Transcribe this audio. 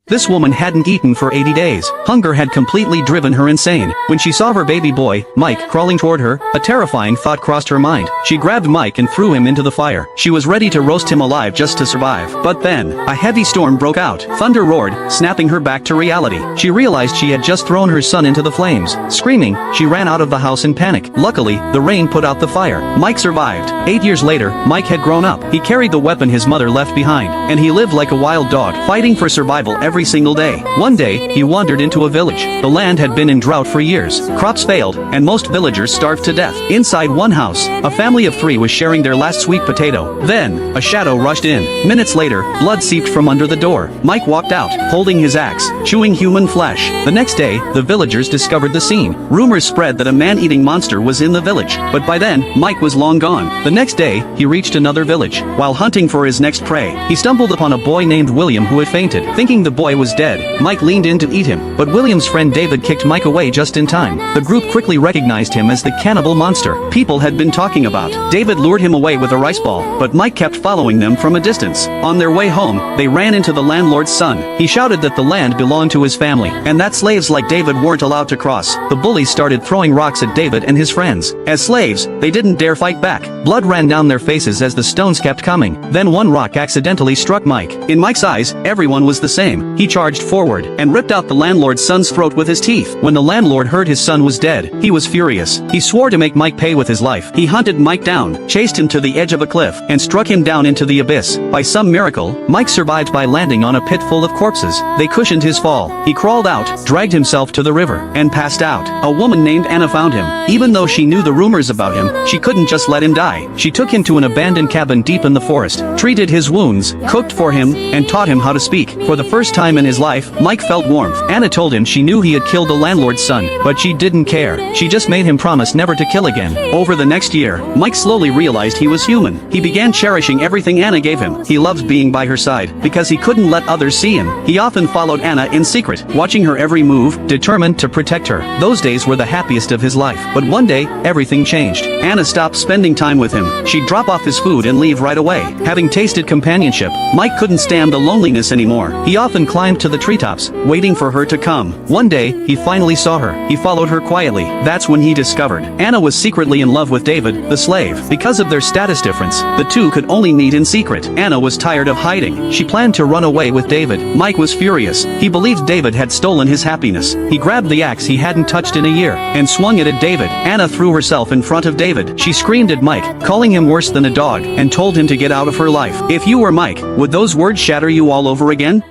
This woman hadn't eaten for 80 days. Hunger had completely driven her insane. When she saw her baby boy, Mike, crawling toward her, a terrifying thought crossed her mind. She grabbed Mike and threw him into the fire. She was ready to roast him alive just to survive. But then, a heavy storm broke out. Thunder roared, snapping her back to reality. She realized she had just thrown her son into the flames. Screaming, she ran out of the house in panic. Luckily, the rain put out the fire. Mike survived. 8 years later, Mike had grown up. He carried the weapon his mother left behind, and he lived like a wild dog, fighting for survival every single day. One day, he wandered into a village. The land had been in drought for years. Crops failed, and most villagers starved to death. Inside one house, a family of 3 was sharing their last sweet potato. Then, a shadow rushed in. Minutes later, blood seeped from under the door. Mike walked out, holding his axe, chewing human flesh. The next day, the villagers discovered the scene. Rumors spread that a man-eating monster was in the village, but by then, Mike was long gone. The next day, he reached another village. While hunting for his next prey, he stumbled upon a boy named William who had fainted. Thinking the boy was dead, Mike leaned in to eat him, but William's friend David kicked Mike away just in time. The group quickly recognized him as the cannibal monster people had been talking about. David lured him away with a rice ball, but Mike kept following them from a distance. On their way home, they ran into the landlord's son. He shouted that the land belonged to his family, and that slaves like David weren't allowed to cross. The bullies started throwing rocks at David and his friends. As slaves, they didn't dare fight back. Blood ran down their faces as the stones kept coming. Then one rock accidentally struck Mike. In Mike's eyes, everyone was the same. He charged forward and ripped out the landlord's son's throat with his teeth. When the landlord heard his son was dead, he was furious. He swore to make Mike pay with his life. He hunted Mike down, chased him to the edge of a cliff, and struck him down into the abyss. By some miracle, Mike survived by landing on a pit full of corpses. They cushioned his fall. He crawled out, dragged himself to the river, and passed out. A woman named Anna found him. Even though she knew the rumors about him, she couldn't just let him die. She took him to an abandoned cabin deep in the forest, treated his wounds, cooked for him, and taught him how to speak. For the first time in his life, Mike felt warmth. Anna told him she knew he had killed the landlord's son, but she didn't care. She just made him promise never to kill again. Over the next year, Mike slowly realized he was human. He began cherishing everything Anna gave him. He loved being by her side, because he couldn't let others see him. He often followed Anna in secret, watching her every move, determined to protect her. Those days were the happiest of his life. But one day, everything changed. Anna stopped spending time with him. She'd drop off his food and leave right away. Having tasted companionship, Mike couldn't stand the loneliness anymore. He often climbed to the treetops, waiting for her to come. One day, he finally saw her. He followed her quietly. That's when he discovered Anna was secretly in love with David, the slave. Because of their status difference, the two could only meet in secret. Anna was tired of hiding. She planned to run away with David. Mike was furious. He believed David had stolen his happiness. He grabbed the axe he hadn't touched in a year, and swung it at David. Anna threw herself in front of David. She screamed at Mike, calling him worse than a dog, and told him to get out of her life. If you were Mike, would those words shatter you all over again?